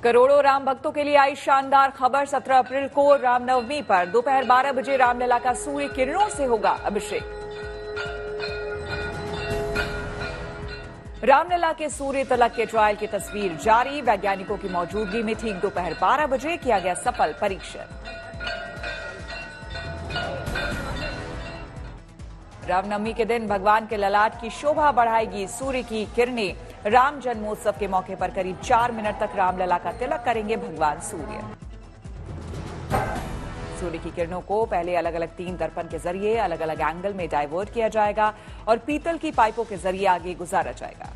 करोड़ों राम भक्तों के लिए आई शानदार खबर। 17 अप्रैल को रामनवमी पर दोपहर 12 बजे रामलला का सूर्य किरणों से होगा अभिषेक। रामलला के सूर्य तलक के ट्रायल की तस्वीर जारी। वैज्ञानिकों की मौजूदगी में ठीक दोपहर 12 बजे किया गया सफल परीक्षण। रामनवमी के दिन भगवान के ललाट की शोभा बढ़ाएगी सूर्य की किरणें। राम जन्मोत्सव के मौके पर करीब 4 मिनट तक रामलला का तिलक करेंगे भगवान सूर्य। सूर्य की किरणों को पहले अलग अलग 3 दर्पण के जरिए अलग अलग एंगल में डाइवर्ट किया जाएगा और पीतल की पाइपों के जरिए आगे गुजारा जाएगा।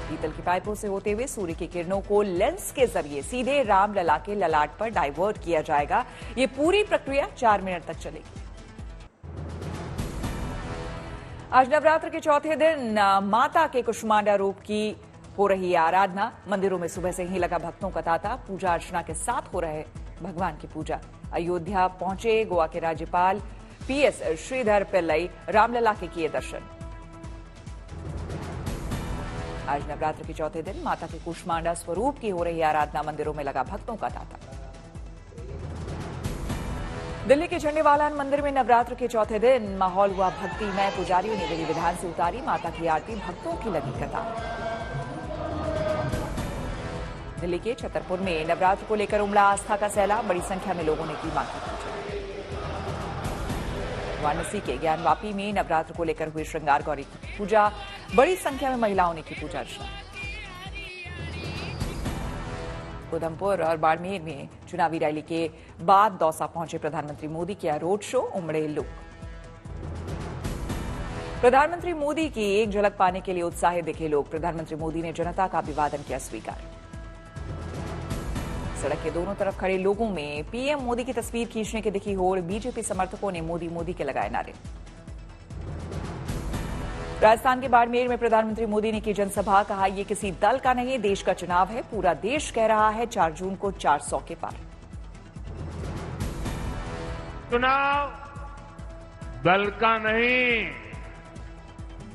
पीतल की पाइपों से होते हुए सूर्य की किरणों को लेंस के जरिए सीधे रामलला के ललाट पर डाइवर्ट किया जाएगा। ये पूरी प्रक्रिया 4 मिनट तक चलेगी। आज नवरात्र के चौथे दिन माता के कुष्मांडा रूप की हो रही आराधना। मंदिरों में सुबह से ही लगा भक्तों का तांता। पूजा अर्चना के साथ हो रहे भगवान की पूजा। अयोध्या पहुंचे गोवा के राज्यपाल पीएस श्रीधर पिल्लई। रामलला के किए दर्शन। आज नवरात्र के चौथे दिन माता के कुष्मांडा स्वरूप की हो रही आराधना। मंदिरों में लगा भक्तों का तांता। दिल्ली के झंडेवालान मंदिर में नवरात्र के चौथे दिन माहौल हुआ भक्तिमय। पुजारियों ने विधि विधान से उतारी माता की आरती। भक्तों की लगी कतार। दिल्ली के छतरपुर में नवरात्र को लेकर उमड़ा आस्था का सैलाब। बड़ी संख्या में लोगों ने की मां की पूजा। वाराणसी के ज्ञानवापी में नवरात्र को लेकर हुई श्रृंगार गौरी की पूजा। बड़ी संख्या में महिलाओं ने की पूजा अर्चना। उधमपुर और बाड़मेर में चुनावी रैली के बाद दौसा पहुंचे प्रधानमंत्री मोदी। किया रोड शो। उमड़े लोग। प्रधानमंत्री मोदी की एक झलक पाने के लिए उत्साहित दिखे लोग। प्रधानमंत्री मोदी ने जनता का अभिवादन किया स्वीकार। सड़क के दोनों तरफ खड़े लोगों में पीएम मोदी की तस्वीर खींचने की दिखी होड़। बीजेपी समर्थकों ने मोदी मोदी के लगाए नारे। राजस्थान के बाड़मेर में प्रधानमंत्री मोदी ने की जनसभा। कहा यह किसी दल का नहीं देश का चुनाव है। पूरा देश कह रहा है 4 जून को 400 के पार। चुनाव दल का नहीं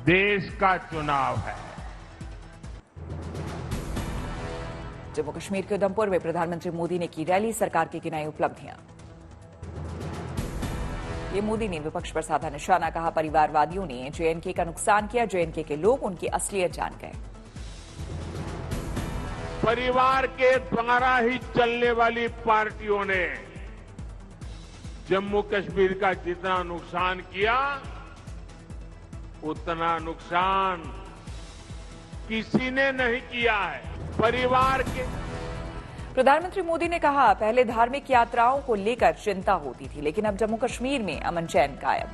देश का चुनाव है। जम्मू कश्मीर के उधमपुर में प्रधानमंत्री मोदी ने की रैली। सरकार की गिनाई उपलब्धियां। ये मोदी ने विपक्ष पर साधा निशाना। कहा परिवारवादियों ने जेएनके का नुकसान किया। जेएनके के लोग उनकी असलियत जान गए। परिवार के द्वारा ही चलने वाली पार्टियों ने जम्मू कश्मीर का जितना नुकसान किया उतना नुकसान किसी ने नहीं किया है। परिवार के प्रधानमंत्री मोदी ने कहा पहले धार्मिक यात्राओं को लेकर चिंता होती थी लेकिन अब जम्मू कश्मीर में अमन चैन कायम।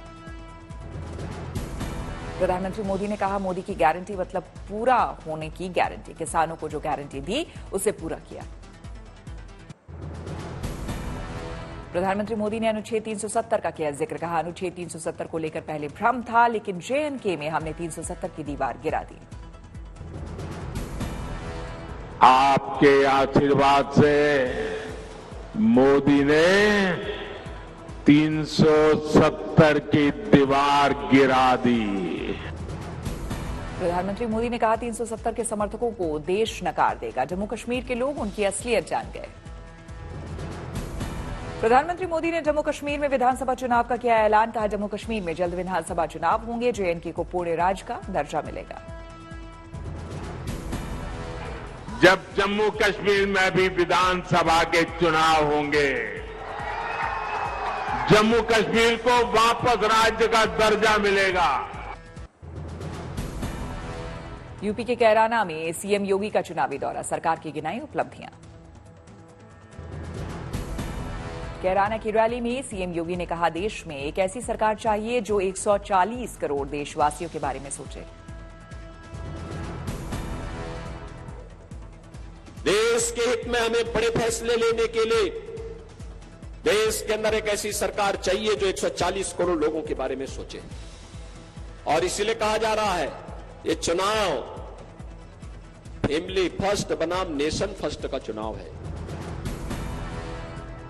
प्रधानमंत्री मोदी ने कहा मोदी की गारंटी मतलब पूरा होने की गारंटी। किसानों को जो गारंटी दी उसे पूरा किया। प्रधानमंत्री मोदी ने अनुच्छेद 370 का किया जिक्र। कहा अनुच्छेद 370 को लेकर पहले भ्रम था लेकिन जेएनके में हमने 370 की दीवार गिरा दी। आपके आशीर्वाद से मोदी ने 370 की दीवार गिरा दी। प्रधानमंत्री मोदी ने कहा 370 के समर्थकों को देश नकार देगा। जम्मू कश्मीर के लोग उनकी असलियत जान गए। प्रधानमंत्री मोदी ने जम्मू कश्मीर में विधानसभा चुनाव का किया ऐलान। कहा जम्मू कश्मीर में जल्द विधानसभा चुनाव होंगे। जेएनके को पूर्ण राज्य का दर्जा मिलेगा। जब जम्मू कश्मीर में भी विधानसभा के चुनाव होंगे जम्मू कश्मीर को वापस राज्य का दर्जा मिलेगा। यूपी के कैराना में सीएम योगी का चुनावी दौरा। सरकार की गिनाई उपलब्धियां। कैराना की रैली में सीएम योगी ने कहा देश में एक ऐसी सरकार चाहिए जो 140 करोड़ देशवासियों के बारे में सोचे। देश के हित में हमें बड़े फैसले लेने के लिए देश के अंदर एक ऐसी सरकार चाहिए जो 140 करोड़ लोगों के बारे में सोचे। और इसीलिए कहा जा रहा है ये चुनाव फैमिली फर्स्ट बनाम नेशन फर्स्ट का चुनाव है।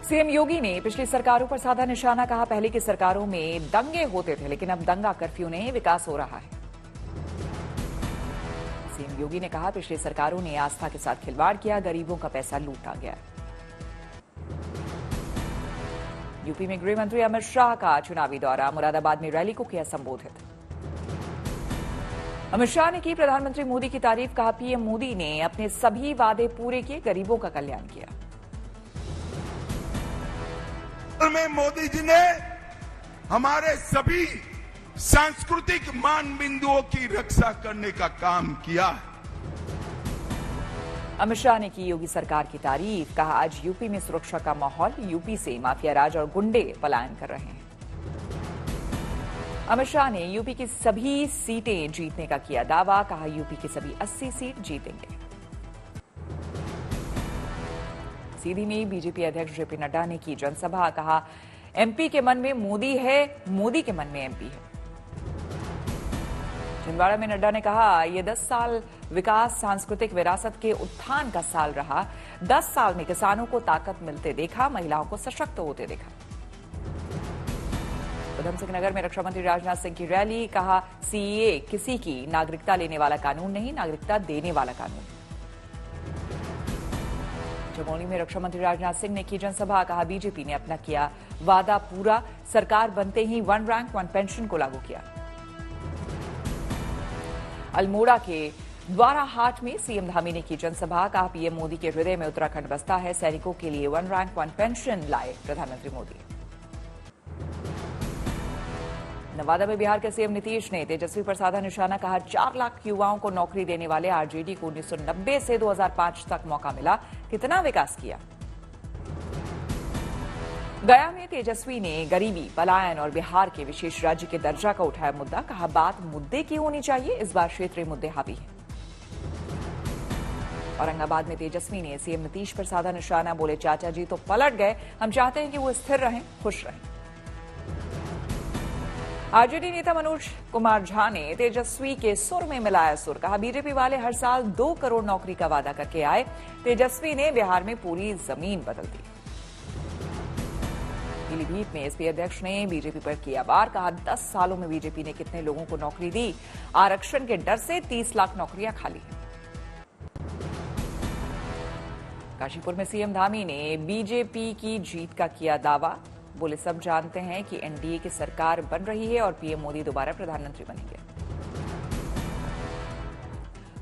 सीएम योगी ने पिछली सरकारों पर साधा निशाना। कहा पहले की सरकारों में दंगे होते थे लेकिन अब दंगा कर्फ्यू नहीं विकास हो रहा है। सीएम योगी ने कहा, पिछली सरकारों ने आस्था के साथ खिलवाड़ किया, गरीबों का पैसा लूटा गया। यूपी में गृह मंत्री अमित शाह का चुनावी दौरा, मुरादाबाद में रैली को किया संबोधित। अमित शाह ने की प्रधानमंत्री मोदी की तारीफ, कहा पीएम मोदी ने अपने सभी वादे पूरे किए, गरीबों का कल्याण किया। में मोदी जी ने हमारे सभी सांस्कृतिक मान बिंदुओं की रक्षा करने का काम किया। अमित शाह ने की योगी सरकार की तारीफ, कहा आज यूपी में सुरक्षा का माहौल, यूपी से माफिया राज और गुंडे पलायन कर रहे हैं। अमित शाह ने यूपी की सभी सीटें जीतने का किया दावा, कहा यूपी की सभी 80 सीट जीतेंगे। सीधी में बीजेपी अध्यक्ष जेपी नड्डा ने की जनसभा, कहा एमपी के मन में मोदी है, मोदी के मन में एमपी है। छिंदवाड़ा में नड्डा ने कहा, ये 10 साल विकास सांस्कृतिक विरासत के उत्थान का साल रहा। 10 साल में किसानों को ताकत मिलते देखा, महिलाओं को सशक्त होते देखा। उधम सिंह नगर में रक्षा मंत्री राजनाथ सिंह की रैली, कहा सीएए किसी की नागरिकता लेने वाला कानून नहीं, नागरिकता देने वाला कानून। चमोली में रक्षा मंत्री राजनाथ सिंह ने की जनसभा, कहा बीजेपी ने अपना किया वादा पूरा, सरकार बनते ही 1 रैंक 1 पेंशन को लागू किया। अल्मोड़ा के द्वाराहाट में सीएम धामी ने की जनसभा, कहा पीएम मोदी के हृदय में उत्तराखंड बसता है, सैनिकों के लिए 1 रैंक 1 पेंशन लाए प्रधानमंत्री मोदी। नवादा में बिहार के सीएम नीतीश ने तेजस्वी पर साधा निशाना, कहा 4 लाख युवाओं को नौकरी देने वाले आरजेडी को 1990 से 2005 तक मौका मिला, कितना विकास किया। गया में तेजस्वी ने गरीबी, पलायन और बिहार के विशेष राज्य के दर्जा का उठाया मुद्दा, कहा बात मुद्दे की होनी चाहिए, इस बार क्षेत्रीय मुद्दे हावी हैं। औरंगाबाद में तेजस्वी ने सीएम नीतीश पर साधा निशाना, बोले चाचा जी तो पलट गए, हम चाहते हैं कि वो स्थिर रहें, खुश रहें। आरजेडी नेता मनोज कुमार झा ने तेजस्वी के सुर में मिलाया सुर, कहा बीजेपी वाले हर साल 2 करोड़ नौकरी का वादा करके आए, तेजस्वी ने बिहार में पूरी जमीन बदल दी। पीलीभीत में एसपी अध्यक्ष ने बीजेपी पर किया वार, कहा 10 सालों में बीजेपी ने कितने लोगों को नौकरी दी, आरक्षण के डर से 30 लाख नौकरियां खाली हैं। काशीपुर में सीएम धामी ने बीजेपी की जीत का किया दावा, बोले सब जानते हैं कि एनडीए की सरकार बन रही है और पीएम मोदी दोबारा प्रधानमंत्री बनेंगे।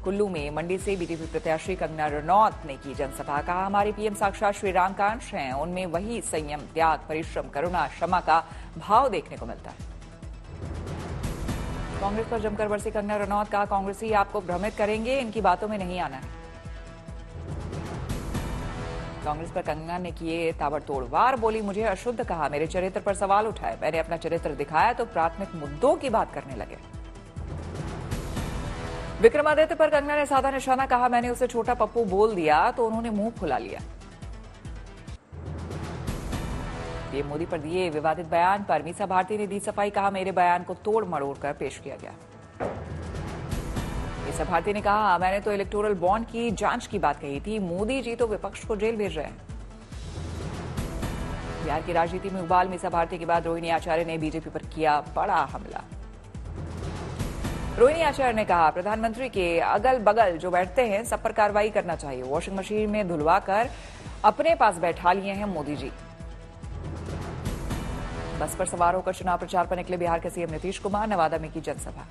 कुल्लू में मंडी से बीजेपी प्रत्याशी कंगना रनौत ने की जनसभा, कहा हमारे पीएम साक्षात श्री राम का अंश हैं, उनमें वही संयम, त्याग, परिश्रम, करुणा, क्षमा का भाव देखने को मिलता है। कांग्रेस पर जमकर बरसी कंगना रनौत, कहा कांग्रेसी आपको भ्रमित करेंगे, इनकी बातों में नहीं आना है। कांग्रेस पर कंगना ने किए ताबड़तोड़ वार, बोली मुझे अशुद्ध कहा, मेरे चरित्र पर सवाल उठाए, मैंने अपना चरित्र दिखाया तो प्राथमिक मुद्दों की बात करने लगे। विक्रमादित्य पर कंगना ने साधा निशाना, कहा मैंने उसे छोटा पप्पू बोल दिया तो उन्होंने मुंह फुला लिया। पीएम मोदी पर दिए विवादित बयान पर मीसा भारती ने दी सफाई, कहा मेरे बयान को तोड़ मरोड़ कर पेश किया गया। मीसा भारती ने कहा मैंने तो इलेक्टोरल बॉन्ड की जांच की बात कही थी, मोदी जी तो विपक्ष को जेल भेज रहे हैं। बिहार की राजनीति में उबाल, मीसा भारती के बाद रोहिणी आचार्य ने बीजेपी पर किया बड़ा हमला। रोहिणी आचार्य ने कहा प्रधानमंत्री के अगल बगल जो बैठते हैं सब पर कार्रवाई करना चाहिए, वॉशिंग मशीन में धुलवाकर अपने पास बैठा लिए हैं मोदी जी। बस पर सवार होकर चुनाव प्रचार पर निकले बिहार के सीएम नीतीश कुमार, नवादा में की जनसभा।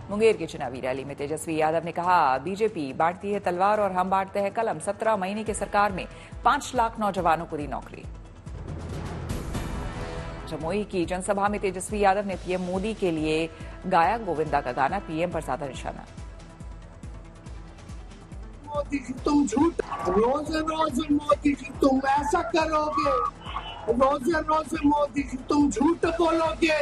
मुंगेर की चुनावी रैली में तेजस्वी यादव ने कहा बीजेपी बांटती है तलवार और हम बांटते हैं कलम, 17 महीने की सरकार में 5 लाख नौजवानों को दी नौकरी। जमुई की जनसभा में तेजस्वी यादव ने पीएम मोदी के लिए गाया गोविंदा का गाना, पीएम पर साधा निशाना। मोदी जी तुम झूठ, रोज रोज मोदी जी तुम ऐसा करोगे, रोज रोज मोदी जी तुम झूठ बोलोगे।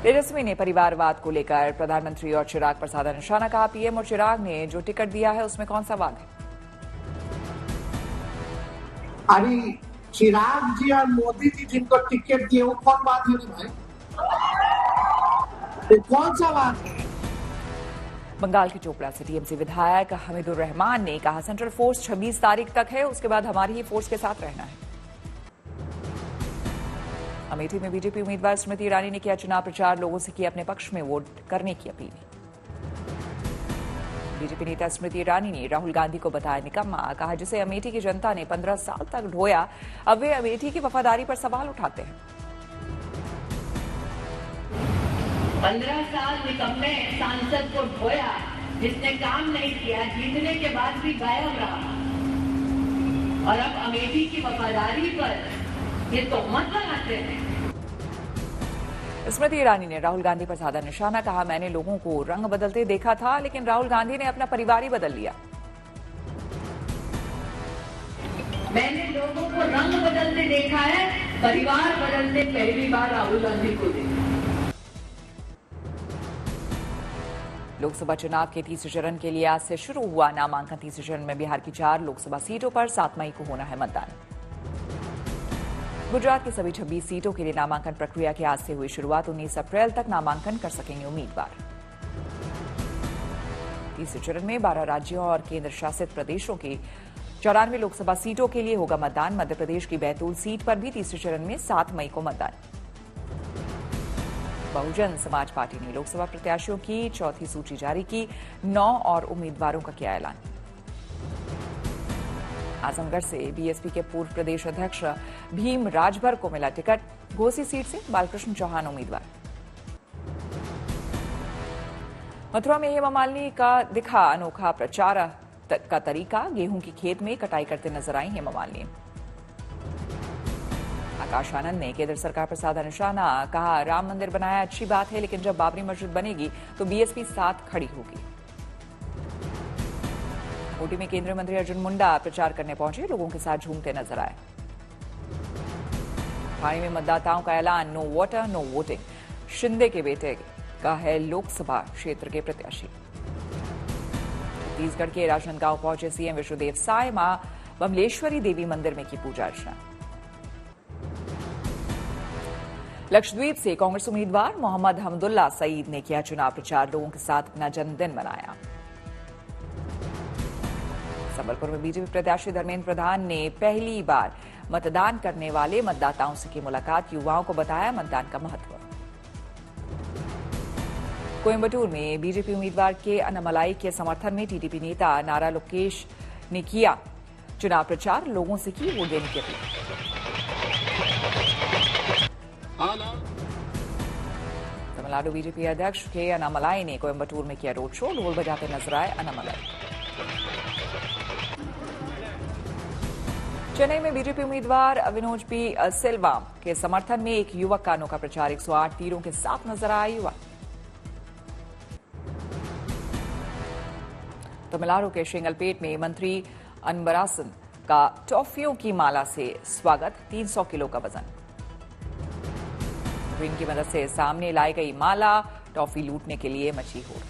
तेजस्वी ने परिवारवाद को लेकर प्रधानमंत्री और चिराग पर साधा निशाना, कहा पीएम और चिराग ने जो टिकट दिया है उसमें कौन सा वाद है। अरे चिराग जी और मोदी जी जिनको टिकट दिए वो कौन बात है भाई, वो कौन सा बात है। बंगाल के चोपड़ा से टीएमसी विधायक हमीदुर रहमान ने कहा सेंट्रल फोर्स 26 तारीख तक है, उसके बाद हमारी ही फोर्स के साथ रहना है। अमेठी में बीजेपी उम्मीदवार स्मृति ईरानी ने किया चुनाव प्रचार, लोगों से की अपने पक्ष में वोट करने की अपील। बीजेपी नेता स्मृति ईरानी ने राहुल गांधी को बताया निकम्मा, कहा जिसे अमेठी की जनता ने 15 साल तक ढोया, अब वे अमेठी की वफादारी पर सवाल उठाते हैं। 15 साल निकम्मे सांसद को ढोया, जिसने काम नहीं किया, जीतने के बाद भी गायब रहा, और अब अमेठी की वफादारी पर ये तोहमत लगाते हैं। स्मृति ईरानी ने राहुल गांधी पर साधा निशाना, कहा मैंने लोगों को रंग बदलते देखा था, लेकिन राहुल गांधी ने अपना परिवार ही बदल लिया। मैंने लोगों को रंग बदलते देखा है, परिवार बदलते पहली बार राहुल गांधी को देखा। लोकसभा चुनाव के तीसरे चरण के लिए आज से शुरू हुआ नामांकन। तीसरे चरण में बिहार की 4 लोकसभा सीटों पर 7 मई को होना है मतदान। गुजरात की सभी 26 सीटों के लिए नामांकन प्रक्रिया की आज से हुई शुरुआत। 19 अप्रैल तक नामांकन कर सकेंगे उम्मीदवार। तीसरे चरण में 12 राज्यों और केंद्र शासित प्रदेशों की 94 लोकसभा सीटों के लिए होगा मतदान। मध्य प्रदेश की बैतूल सीट पर भी तीसरे चरण में 7 मई को मतदान। बहुजन समाज पार्टी ने लोकसभा प्रत्याशियों की चौथी सूची जारी की। 9 और उम्मीदवारों का किया ऐलान। आजमगढ़ से बीएसपी के पूर्व प्रदेश अध्यक्ष भीम राजभर को मिला टिकट। घोसी सीट से बालकृष्ण चौहान उम्मीदवार। मथुरा में हेमा मालिनी का दिखा अनोखा प्रचार का तरीका। गेहूं की खेत में कटाई करते नजर आई हेमा मालिनी। आकाश आनंद ने केंद्र सरकार पर साधा निशाना, कहा राम मंदिर बनाया अच्छी बात है, लेकिन जब बाबरी मस्जिद बनेगी तो बीएसपी साथ खड़ी होगी। कोटी में केंद्रीय मंत्री अर्जुन मुंडा प्रचार करने पहुंचे, लोगों के साथ झूमते नजर आए। ठाणे में मतदाताओं का ऐलान, no water no voting. Shinde के बेटे का है लोकसभा क्षेत्र के प्रत्याशी। छत्तीसगढ़ के राजनांदगांव पहुंचे सीएम विष्णुदेव साय। मां बमलेश्वरी देवी मंदिर में की पूजा अर्चना। लक्षद्वीप से कांग्रेस उम्मीदवार मोहम्मद हमदुल्ला सईद ने किया चुनाव प्रचार, लोगों के साथ अपना जन्मदिन मनाया। संबलपुर में बीजेपी प्रत्याशी धर्मेंद्र प्रधान ने पहली बार मतदान करने वाले मतदाताओं से की मुलाकात। युवाओं को बताया मतदान का महत्व। कोयम्बटूर में बीजेपी उम्मीदवार के अन्नामलाई के समर्थन में टीडीपी नेता नारा लोकेश ने किया चुनाव प्रचार, लोगों से की वोट देने की अपील। तमिलनाडु बीजेपी अध्यक्ष के अन्नामलाई ने कोयम्बटूर में किया रोड शो, ढोल बजाते नजर आए अन्नामलाई। चेन्नई में बीजेपी उम्मीदवार विनोज पी सिल्वा के समर्थन में एक युवक का अनोखा प्रचार। 108 तीरों के साथ नजर आया युवक। तमिलनाडु के शेंगलपेट में मंत्री अनबरासन का टॉफियों की माला से स्वागत। 300 किलो का वजन। ट्रेन की मदद से सामने लाई गई माला टॉफी लूटने के लिए मची होड़।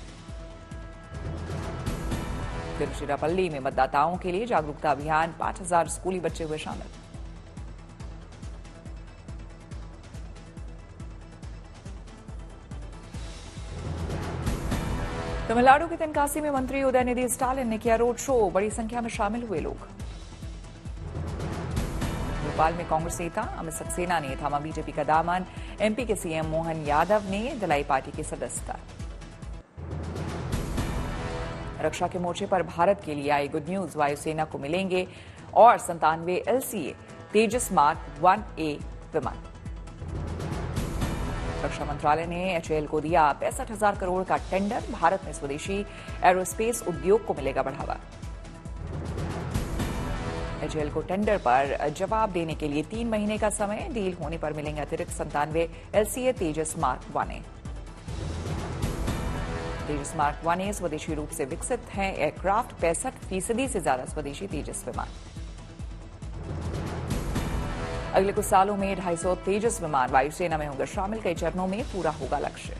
तिरुचिरापल्ली में मतदाताओं के लिए जागरूकता अभियान। 5000 स्कूली बच्चे हुए शामिल। तमिलनाडु के तेनकासी में मंत्री उदयनिधि स्टालिन ने किया रोड शो, बड़ी संख्या में शामिल हुए लोग। भोपाल में कांग्रेस नेता अमित सक्सेना ने थामा बीजेपी का दामन। एमपी के सीएम मोहन यादव ने दिलाई पार्टी की सदस्यता। रक्षा के मोर्चे पर भारत के लिए आई गुड न्यूज। वायुसेना को मिलेंगे और 97 LCA तेजस मार्क 1A विमान। रक्षा मंत्रालय ने HAL को दिया 65,000 करोड़ का टेंडर। भारत में स्वदेशी एरोस्पेस उद्योग को मिलेगा बढ़ावा। HAL को टेंडर पर जवाब देने के लिए 3 महीने का समय। डील होने पर मिलेंगे अतिरिक्त 97 LCA तेजस मार्क 1A। तेजस मार्क 1A स्वदेशी रूप से विकसित है एयरक्राफ्ट। 65% से ज्यादा स्वदेशी तेजस विमान। अगले कुछ सालों में 250 तेजस विमान वायुसेना में होंगे शामिल। कई चरणों में पूरा होगा लक्ष्य।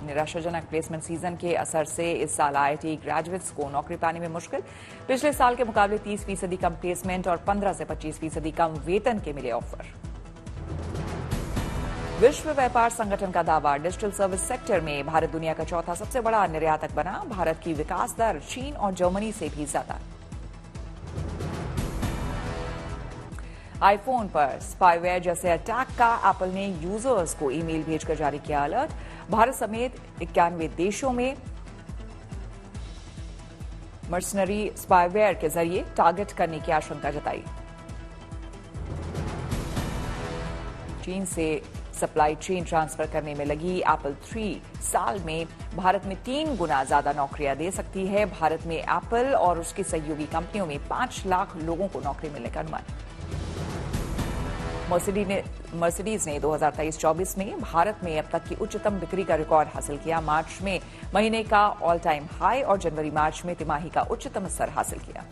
निराशाजनक प्लेसमेंट सीजन के असर से इस साल IIT ग्रेजुएट्स को नौकरी पाने में मुश्किल। पिछले साल के मुकाबले 30% कम प्लेसमेंट और 15 से 25% कम वेतन के मिले ऑफर। विश्व व्यापार संगठन का दावा, डिजिटल सर्विस सेक्टर में भारत दुनिया का चौथा सबसे बड़ा निर्यातक बना। भारत की विकास दर चीन और जर्मनी से भी ज्यादा। आईफोन पर स्पाईवेयर जैसे अटैक का एप्पल ने यूजर्स को ईमेल भेजकर जारी किया अलर्ट। भारत समेत 91 देशों में मर्सनरी स्पाईवेयर के जरिए टारगेट करने की आशंका जताई। चीन से सप्लाई चेन ट्रांसफर करने में लगी एप्पल 3 साल में भारत में 3 गुना ज्यादा नौकरियां दे सकती है। भारत में एप्पल और उसकी सहयोगी कंपनियों में 5 लाख लोगों को नौकरी मिलने का अनुमान। मर्सिडीज ने 2023-24 में भारत में अब तक की उच्चतम बिक्री का रिकॉर्ड हासिल किया। मार्च में महीने का ऑल टाइम हाई और जनवरी मार्च में तिमाही का उच्चतम स्तर हासिल किया।